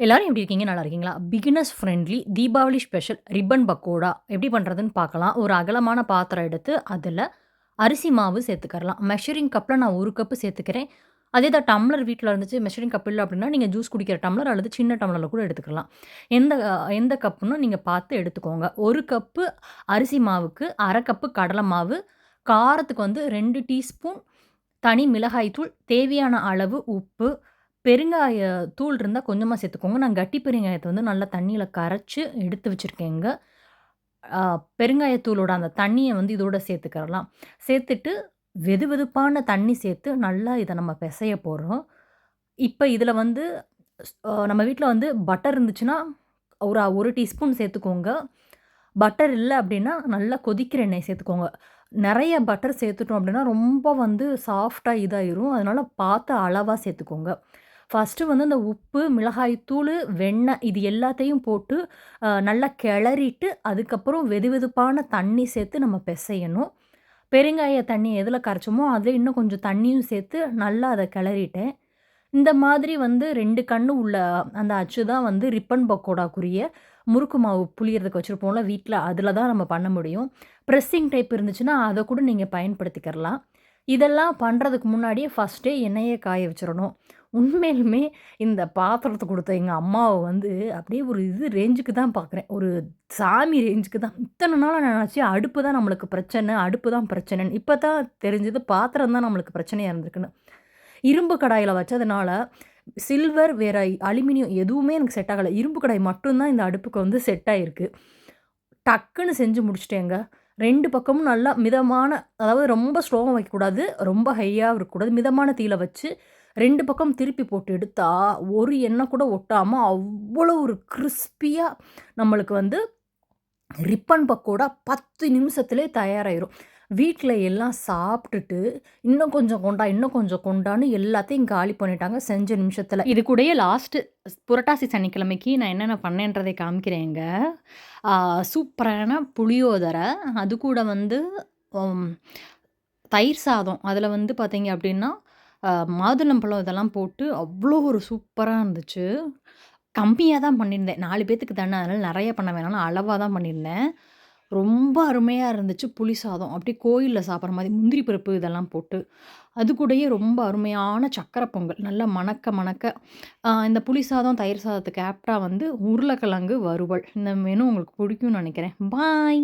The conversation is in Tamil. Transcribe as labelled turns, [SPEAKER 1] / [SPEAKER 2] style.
[SPEAKER 1] எல்லாரும் எப்படி இருக்கீங்க? நல்லா இருக்கீங்களா? Beginners friendly Deepavali special ribbon pakoda எப்படி பண்ணுறதுன்னு பார்க்கலாம். ஒரு அகலமான பாத்திரம் எடுத்து, அதில அரிசி மாவு சேர்த்துக்கிறலாம். மெஷரிங் கப்ல நான் 1 கப்பு சேர்த்துக்கிறேன். அதே தான் டம்ளர் வீட்ல இருந்துச்சு, மெஷரிங் கப் இல்ல அப்படின்னா, நீங்க ஜூஸ் குடிக்கிற டம்ளர் அல்லது சின்ன டம்ளர்ல கூட எடுத்துக்கலாம். எந்த கப்புன்னு நீங்க பார்த்து எடுத்துக்கோங்க. 1 கப்பு அரிசி மாவுக்கு 1/2 கப்பு கடலை மாவு, காரத்துக்கு வந்து 2 டீஸ்பூன் தனி மிளகாய் தூள், தேவையான அளவு உப்பு, பெருங்காய தூள் இருந்தா கொஞ்சமா சேர்த்துக்கோங்க. நான் கட்டி பெருங்காயத்த வந்து நல்லா தண்ணீல கரைச்சு எடுத்து வச்சிருக்கேங்க. அ பெருங்காயத்தூளோட அந்த தண்ணிய வந்து இதோட சேர்த்துக்கிறலாம். சேர்த்துட்டு வெதுவெதுப்பான தண்ணி சேர்த்து நல்லா இத நம்ம பெசைய போறோம். இப்ப இதுல வந்து நம்ம வீட்ல வந்து பட்டர் இருந்துச்சுன்னா, ஒரு 1 டீஸ்பூன் சேர்த்துக்கோங்க. பட்டர் இல்ல அப்டின்னா, நல்லா கொதிக்கிற எண்ணெய் சேர்த்துக்கோங்க. நெறைய பட்டர் சேர்த்துட்டோம் அப்டின்னா, ரொம்ப வந்து சாஃப்ட்டா இதாயிரும். அதனால பார்த்து அளவா சேர்த்துக்கோங்க. ஃபர்ஸ்ட்டு வந்து இந்த உப்பு, மிளகாய் தூளு, வெண்ணெய் இது எல்லாத்தையும் போட்டு நல்லா கெளறிட்டு, அதுக்கப்புறம் வெதுவெதுப்பான தண்ணி சேர்த்து நம்ம பெசையணும். பெருங்காய தண்ணி எதுல கரைச்சோமோ, அதுல இன்னும் கொஞ்சம் தண்ணியும் சேர்த்து நல்லா அத கெளறிட்டேன். இந்த மாதிரி வந்து 2 கண்ணு உள்ள அந்த அச்சு தான் வந்து ரிப்பன் பக்கோடாக்குரிய முறுக்கு மாவு புளியறதுக்கு வச்சிருப்போம்ல வீட்ல, அதில தான் நம்ம பண்ண முடியும். பிரஸ்ஸிங் டேப் இருந்துச்சுன்னா, அத கூட நீங்க பயன்படுத்திக்கிறலாம். இதெல்லாம் பண்றதுக்கு முன்னாடியே ஃபர்ஸ்ட்டே எண்ணெய காய வச்சுரணும். உண்மையிலுமே இந்த பாத்திரத்த குடுத்த எங்க அம்மாவ வந்து அப்படியே ஒரு இது ரேஞ்சுக்கு தான் பார்க்குறேன். ஒரு சாமி ரேஞ்சுக்கு தான். இத்தன நாளா நான் நெனச்சேன் அடுப்பு தான் நம்மளுக்கு பிரச்சனை, அடுப்பு தான் பிரச்சனைன்னு. இப்ப தான் தெரிஞ்சது பாத்திரம் தான் நம்மளுக்கு பிரச்சனையா இருந்திருக்குன்னு. இரும்பு கடாயில வச்சதுனால, சில்வர் வேற அலுமினியம் எதுவுமே எனக்கு செட் ஆகல. இரும்பு கடாய் மட்டும் தான் இந்த அடுப்புக்கு வந்து செட் ஆயிருக்கு. டக்குன்னு செஞ்சு முடிச்சுட்டேங்க. 2 பக்கமும் நல்லா மிதமான அதாவது ரொம்ப ஸ்லோவா வைக்கக்கூடாது, ரொம்ப ஹையாவும் இருக்கக்கூடாது. மிதமான தீயில வச்சு 2 பக்கம் திருப்பி போட்டு எடுத்தா, ஒரு எண்ணெய் கூட ஒட்டாம அவ்வளோ ஒரு கிரிஸ்பியா நம்மளுக்கு வந்து ரிப்பன் பக்கோடா 10 நிமிஷத்திலே தயாராயிரும். வீட்ல எல்லாம் சாப்ட்டுட்டு, "இன்னும் கொஞ்சம் கொண்டா, இன்னும் கொஞ்சம் கொண்டான்னு" எல்லாத்தையும் காலி பண்ணிட்டாங்க செஞ்ச நிமிஷத்துல. இது கூடயே லாஸ்ட்டு புரட்டாசி சனிக்கிழமைக்கு நான் என்னென்ன பண்ணேன்றதை காமிக்கிறேங்க. சூப்பரான புளியோதரை, அது கூட வந்து ம் தயிர் சாதம். அதில வந்து பார்த்தீங்க அப்டின்னா, அ மாதுளம்பழம் இதெல்லாம் போட்டு அவ்ளோ ஒரு சூப்பரா இருந்துச்சு. கம்மியா தான் பண்ணியிருந்தேன். 4 பேத்துக்கு தானே, அதனால நெறைய பண்ண வேணாம்னு அளவா தான் பண்ணியிருந்தேன். ரொம்ப அருமையா இருந்துச்சு புளி சாதம். அப்படியே கோயில்ல சாப்பிடுற மாரி முந்திரி பருப்பு இதெல்லாம் போட்டு. அது கூடயே ரொம்ப அருமையான சர்க்கரை பொங்கல். நல்லா மணக்க மணக்க இந்த புளி சாதம், தயிர் சாதத்துக்கு ஆப்ட்டா வந்து உருளைக்கிழங்கு வறுவல். இந்த மெனு உங்களுக்கு பிடிக்கும்னு நெனைக்கிறேன். பாய்.